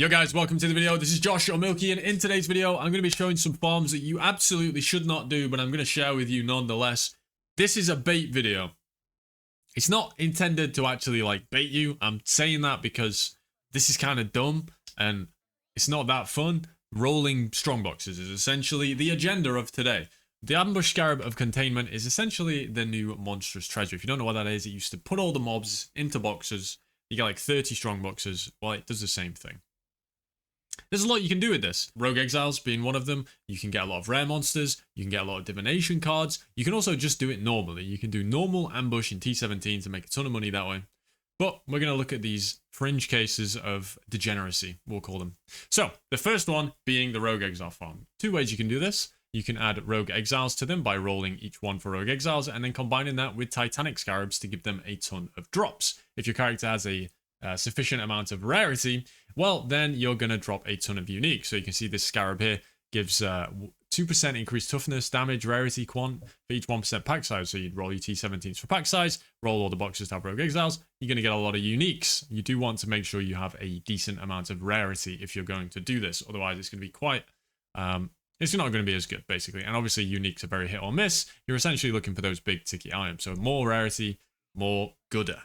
Yo guys, welcome to the video. This is Josh or Milky, and in today's video, I'm going to be showing some farms that you absolutely should not do, but I'm going to share with you nonetheless. This is a bait video. It's not intended to actually like bait you. I'm saying that because this is kind of dumb and it's not that fun. Rolling strongboxes is essentially the agenda of today. The Ambush Scarab of Containment is essentially the new monstrous treasure. If you don't know what that is, it used to put all the mobs into boxes. You get like 30 strong boxes. Well, it does the same thing. There's a lot you can do with this. Rogue Exiles being one of them. You can get a lot of rare monsters. You can get a lot of divination cards. You can also just do it normally. You can do normal ambush in T17 to make a ton of money that way. But we're going to look at these fringe cases of degeneracy, we'll call them. So, the first one being the Rogue Exile farm. Two ways you can do this. You can add Rogue Exiles to them by rolling each one for Rogue Exiles and then combining that with Titanic Scarabs to give them a ton of drops. If your character has a sufficient amount of rarity, well, then you're going to drop a ton of unique. So you can see this Scarab here gives 2% increased toughness, damage, rarity, quant for each 1% pack size. So you'd roll your T17s for pack size, roll all the boxes to have Rogue Exiles. You're going to get a lot of uniques. You do want to make sure you have a decent amount of rarity if you're going to do this. Otherwise, it's going to be quite... it's not going to be as good, basically. And obviously, uniques are very hit or miss. You're essentially looking for those big ticket items. So more rarity, more gooder.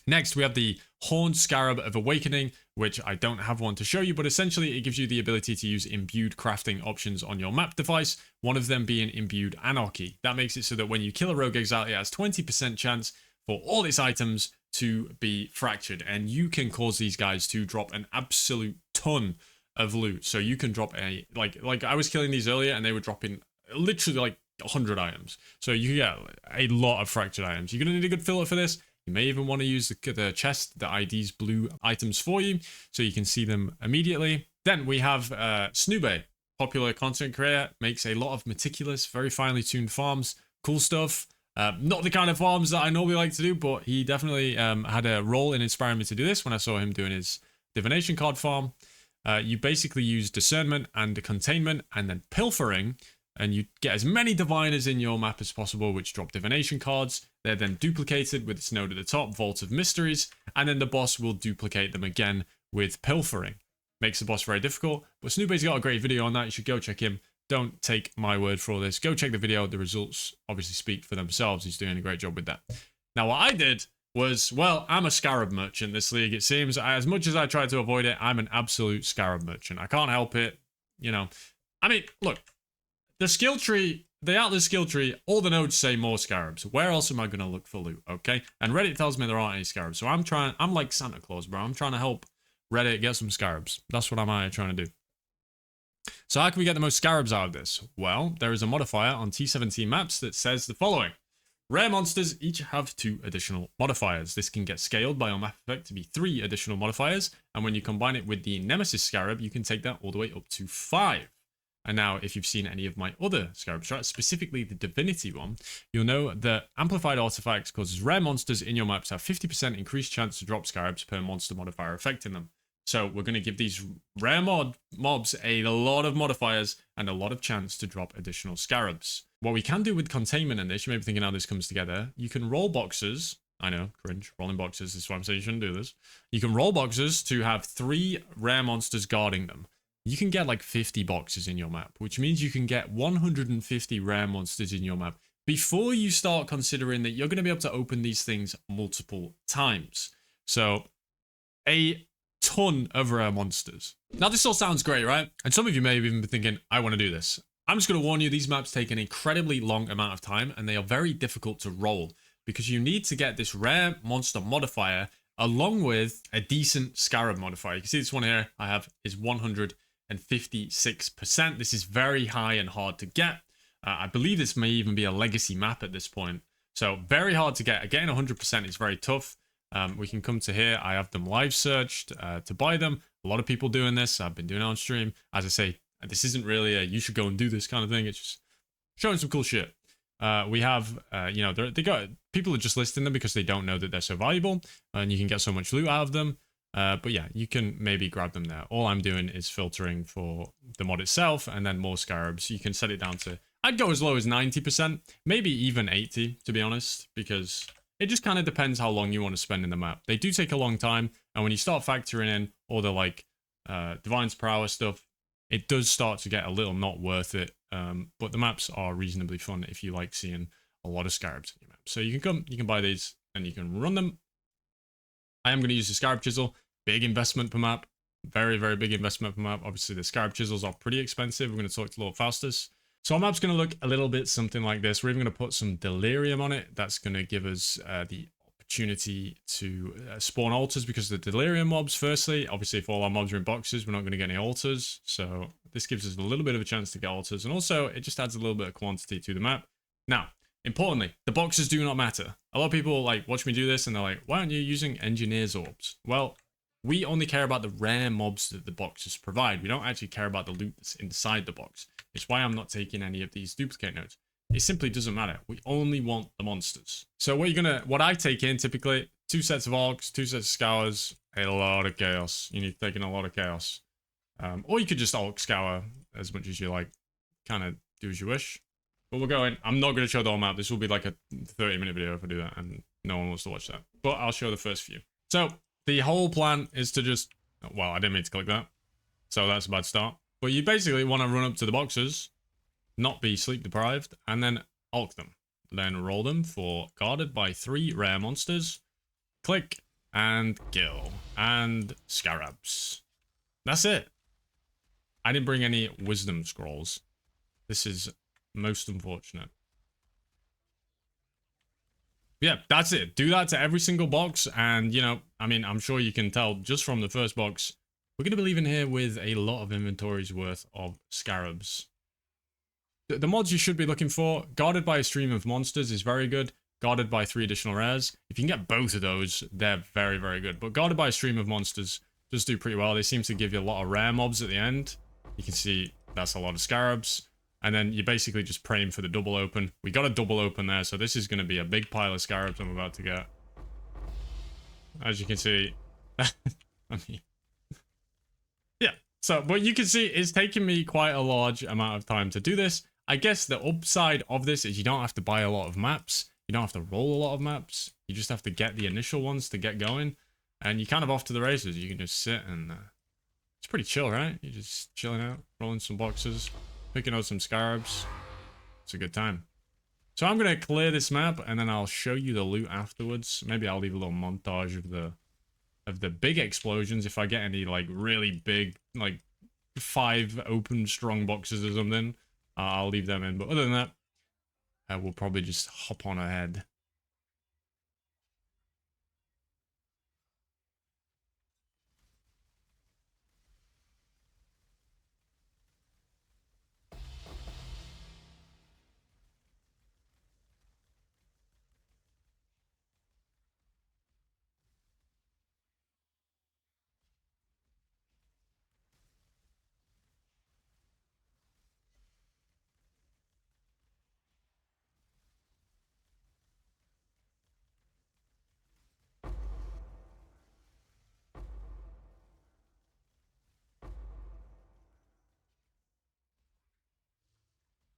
Next, we have the Horned Scarab of Awakening, which I don't have one to show you, but essentially it gives you the ability to use imbued crafting options on your map device, one of them being imbued anarchy. That makes it so that when you kill a Rogue Exile, it has 20% chance for all its items to be fractured, and you can cause these guys to drop an absolute ton of loot. So you can drop a, like I was killing these earlier, and they were dropping literally like 100 items. So you get a lot of fractured items. You're going to need a good filter for this. You may even want to use the chest that IDs blue items for you, so you can see them immediately. Then we have Snoobe, popular content creator, makes a lot of meticulous, very finely tuned farms. Cool stuff. Not the kind of farms that I normally like to do, but he definitely had a role in inspiring me to do this when I saw him doing his divination card farm. You basically use discernment and containment and then pilfering, and you get as many diviners in your map as possible, which drop divination cards. They're then duplicated with its node at the top, Vault of Mysteries, and then the boss will duplicate them again with pilfering. Makes the boss very difficult, but Snoobe's got a great video on that. You should go check him. Don't take my word for all this. Go check the video. The results obviously speak for themselves. He's doing a great job with that. Now, what I did was, well, I'm a Scarab merchant this league, it seems. As much as I try to avoid it, I'm an absolute Scarab merchant. I can't help it, you know. I mean, look. The skill tree, the Atlas skill tree, all the nodes say more Scarabs. Where else am I going to look for loot, okay? And Reddit tells me there aren't any Scarabs. So I'm like Santa Claus, bro. I'm trying to help Reddit get some Scarabs. That's what I'm out here trying to do. So how can we get the most Scarabs out of this? Well, there is a modifier on T17 maps that says the following. Rare monsters each have 2 additional modifiers. This can get scaled by your map effect to be 3 additional modifiers. And when you combine it with the Nemesis Scarab, you can take that all the way up to 5. And now, if you've seen any of my other Scarab strats, specifically the Divinity one, you'll know that Amplified Artifacts causes rare monsters in your maps have 50% increased chance to drop Scarabs per monster modifier affecting them. So we're going to give these rare mobs a lot of modifiers and a lot of chance to drop additional Scarabs. What we can do with Containment in this, you may be thinking how this comes together, you can roll boxes. I know, cringe, rolling boxes, this is why I'm saying you shouldn't do this. You can roll boxes to have 3 rare monsters guarding them. You can get like 50 boxes in your map, which means you can get 150 rare monsters in your map before you start considering that you're going to be able to open these things multiple times. So, a ton of rare monsters. Now, this all sounds great, right? And some of you may have even been thinking, I want to do this. I'm just going to warn you, these maps take an incredibly long amount of time, and they are very difficult to roll, because you need to get this rare monster modifier along with a decent Scarab modifier. You can see this one here I have is 156%. This is very high and hard to get. I believe this may even be a legacy map at this point. So very hard to get. Getting 100% is very tough. We can come to here. I have them live searched to buy them. A lot of people doing this. I've been doing it on stream. As I say, this isn't really a you should go and do this kind of thing. It's just showing some cool shit. We have, you know, they got people are just listing them because they don't know that they're so valuable, and you can get so much loot out of them. But yeah, you can maybe grab them there. All I'm doing is filtering for the mod itself and then more Scarabs. You can set it down to, I'd go as low as 90%, maybe even 80 to be honest, because it just kind of depends how long you want to spend in the map. They do take a long time, and when you start factoring in all the like Divine's Prowess stuff, it does start to get a little not worth it. But the maps are reasonably fun if you like seeing a lot of Scarabs in your map. So you can come, you can buy these, and you can run them. I am going to use the Scarab Chisel. Big investment per map. Very, very big investment per map. Obviously, the Scarab Chisels are pretty expensive. We're going to talk to Lord Faustus. So our map's going to look a little bit something like this. We're even going to put some Delirium on it. That's going to give us the opportunity to spawn altars, because the Delirium mobs, firstly, obviously if all our mobs are in boxes, we're not going to get any altars. So this gives us a little bit of a chance to get altars. And also, it just adds a little bit of quantity to the map. Now, importantly, the boxes do not matter. A lot of people like watch me do this and they're like, why aren't you using Engineer's Orbs? Well, we only care about the rare mobs that the boxes provide. We don't actually care about the loot that's inside the box. It's why I'm not taking any of these duplicate nodes. It simply doesn't matter. We only want the monsters. So what I take in typically, 2 sets of Orcs, 2 sets of Scours, a lot of Chaos. You need to take in a lot of Chaos. Or you could just Orc Scour as much as you like. Kind of do as you wish. But we're going, I'm not going to show the whole map. This will be like a 30-minute video if I do that, and no one wants to watch that. But I'll show the first few. So the whole plan is to just, well, I didn't mean to click that. So that's a bad start. But you basically want to run up to the boxes, not be sleep deprived, and then Ulk them. Then roll them for guarded by 3 rare monsters. Click and kill. And Scarabs. That's it. I didn't bring any wisdom scrolls. This is most unfortunate. Yeah, that's it. Do that to every single box, and you know, I mean, I'm sure you can tell just from the first box, we're going to be leaving here with a lot of inventories worth of Scarabs. The mods you should be looking for, guarded by a stream of monsters is very good. Guarded by 3 additional rares. If you can get both of those, they're very, very good. But guarded by a stream of monsters does do pretty well. They seem to give you a lot of rare mobs at the end. You can see that's a lot of Scarabs. And then you're basically just praying for the double open. We got a double open there, so this is going to be a big pile of Scarabs I'm about to get. As you can see, I mean, yeah. So, but you can see it's taking me quite a large amount of time to do this. I guess the upside of this is you don't have to buy a lot of maps. You don't have to roll a lot of maps. You just have to get the initial ones to get going. And you're kind of off to the races. You can just sit and... it's pretty chill, right? You're just chilling out, rolling some boxes, picking out some Scarabs. It's a good time. So I'm going to clear this map, and then I'll show you the loot afterwards. Maybe I'll leave a little montage of the big explosions if I get any, like, really big, like, 5 open strong boxes or something. I'll leave them in. But other than that, we'll probably just hop on ahead.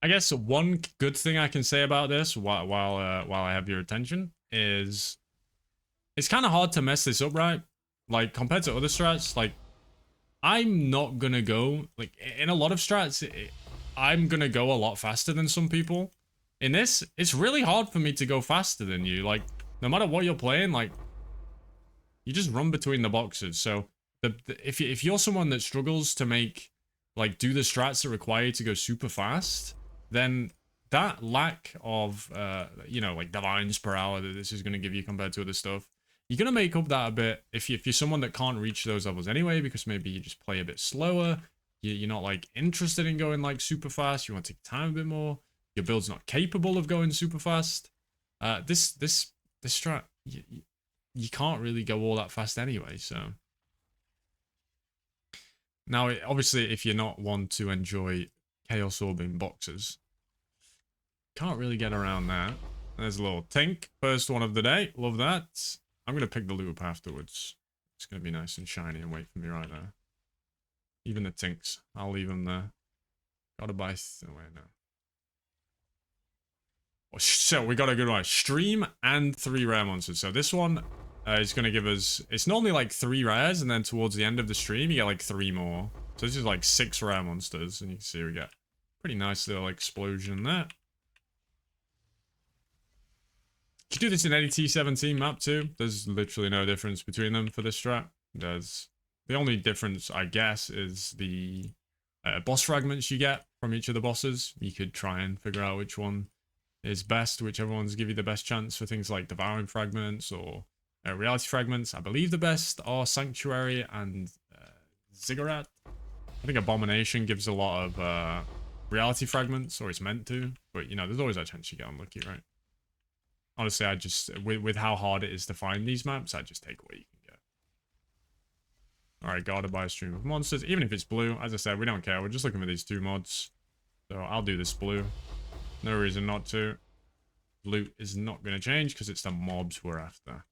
I guess one good thing I can say about this while I have your attention is it's kind of hard to mess this up, right? Like compared to other strats, like I'm not gonna go like in a lot of strats, I'm gonna go a lot faster than some people. In this, it's really hard for me to go faster than you. Like no matter what you're playing, like you just run between the boxes. So if you're someone that struggles to make like do the strats that require you to go super fast, then that lack of, you know, like divines per hour that this is going to give you compared to other stuff, you're going to make up that a bit if you're someone that can't reach those levels anyway, because maybe you just play a bit slower, you're not, like, interested in going, like, super fast, you want to take time a bit more, your build's not capable of going super fast. This strat, you can't really go all that fast anyway, so... Now, obviously, if you're not one to enjoy Chaos Orbing boxes, can't really get around that. There's a little Tink, first one of the day, love that. I'm going to pick the loot up afterwards. It's going to be nice and shiny and wait for me right there. Even the Tinks, I'll leave them there. Gotta buy, oh wait, no. Oh, so we got a good one. Stream and 3 rare monsters. So this one, It's going to give us... It's normally like 3 rares, and then towards the end of the stream, you get like 3 more. So this is like 6 rare monsters, and you can see we get pretty nice little explosion there. You can do this in any T17 map too. There's literally no difference between them for this strat. The only difference, I guess, is the boss fragments you get from each of the bosses. You could try and figure out which one is best, whichever ones give you the best chance for things like devouring fragments or reality fragments. I believe the best are Sanctuary and Zizaran. I think Abomination gives a lot of reality fragments, or it's meant to, but you know, there's always that chance you get unlucky, right? Honestly, I just, with how hard it is to find these maps, I just take what you can get. Alright, guarded by a stream of monsters. Even if it's blue, as I said, we don't care. We're just looking for these 2 mods. So I'll do this blue. No reason not to. Loot is not going to change because it's the mobs we're after,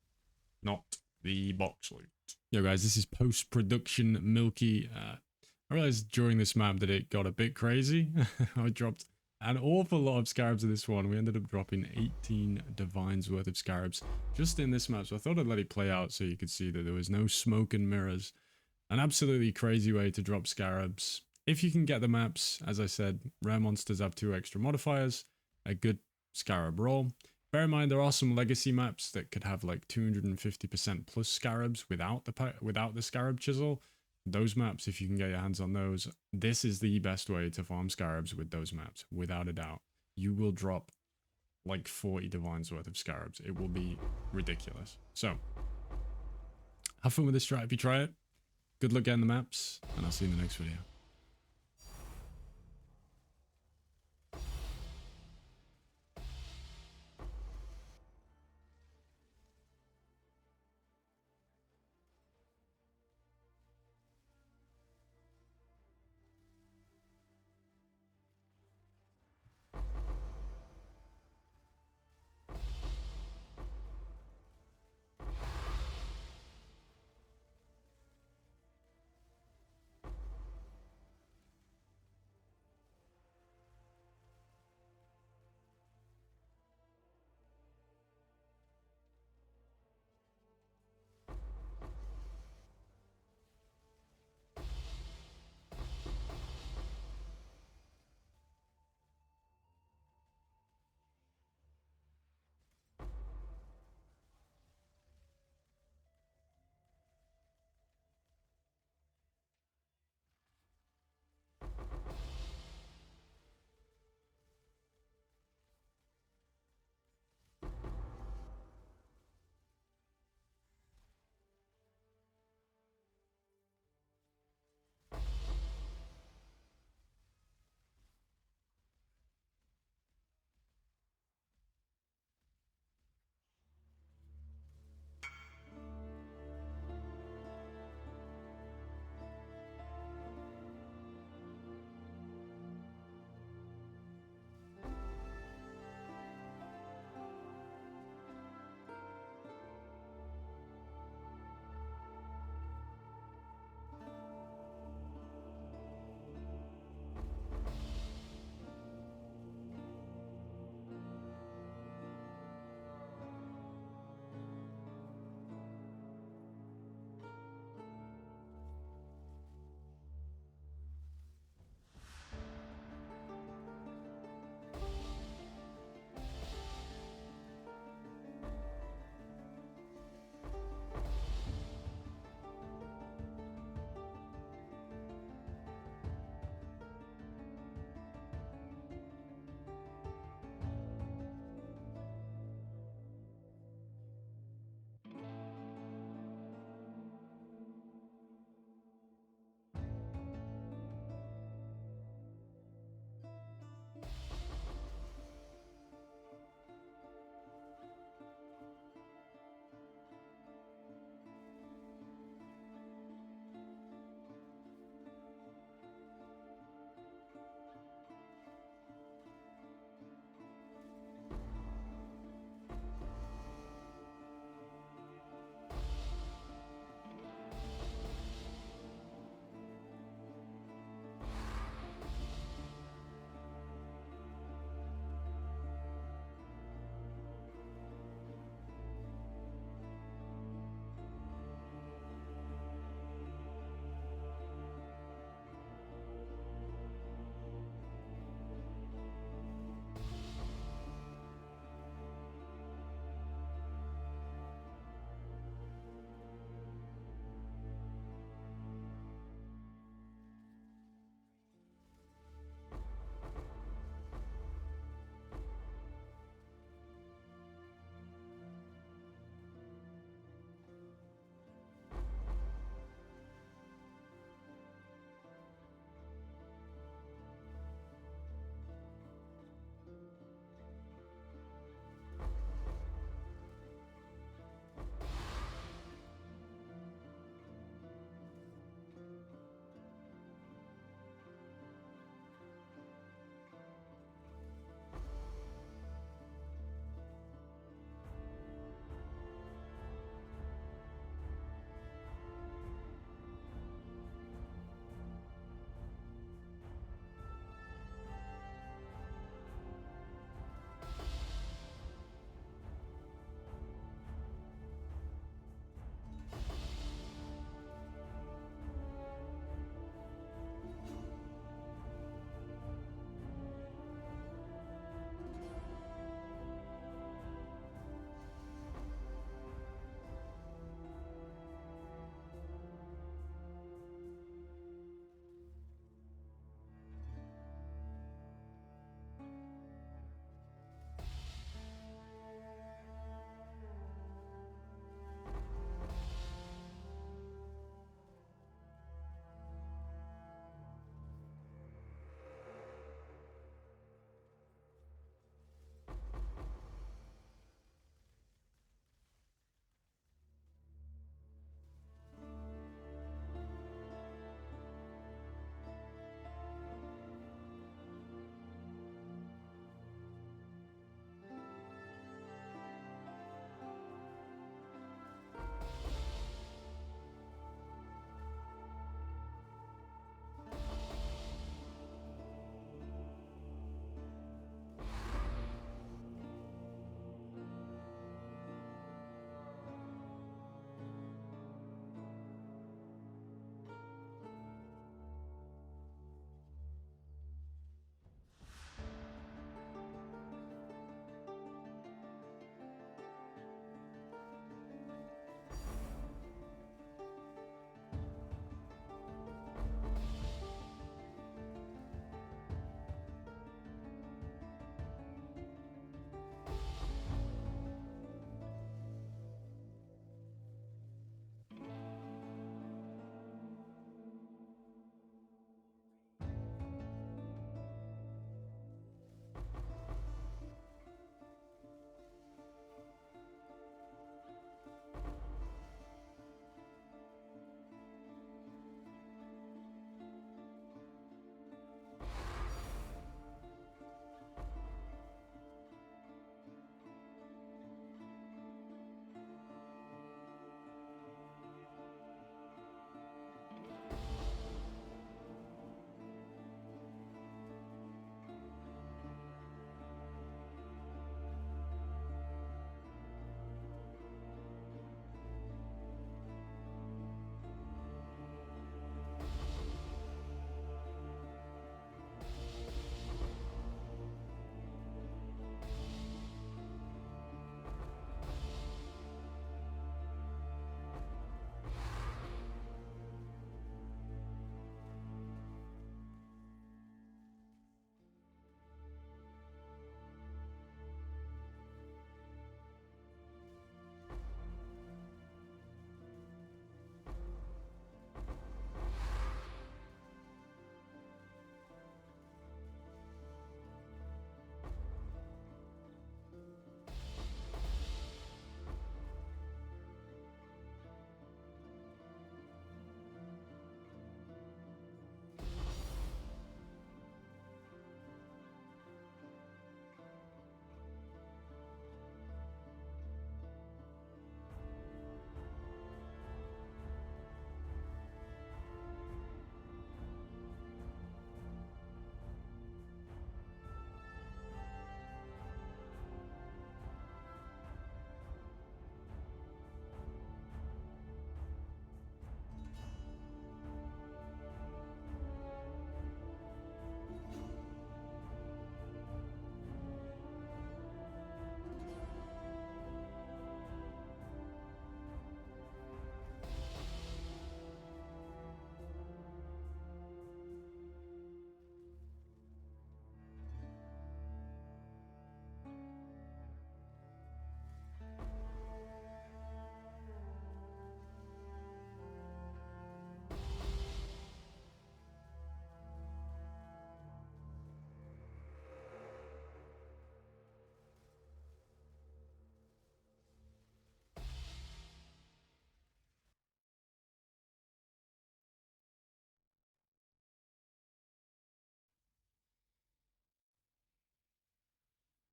not the box loot. Yo guys, this is post-production Milky. I realized during this map that it got a bit crazy. I dropped an awful lot of Scarabs in this one. We ended up dropping 18 Divines worth of Scarabs just in this map. So I thought I'd let it play out so you could see that there was no smoke and mirrors. An absolutely crazy way to drop Scarabs. If you can get the maps, as I said, rare monsters have 2 extra modifiers. A good Scarab roll. Bear in mind there are some legacy maps that could have like 250% plus Scarabs without the Scarab chisel. Those maps, if you can get your hands on those, this is the best way to farm Scarabs with those maps, without a doubt. You will drop like 40 Divines worth of Scarabs. It will be ridiculous. So, have fun with this strat if you try it. Good luck getting the maps, and I'll see you in the next video.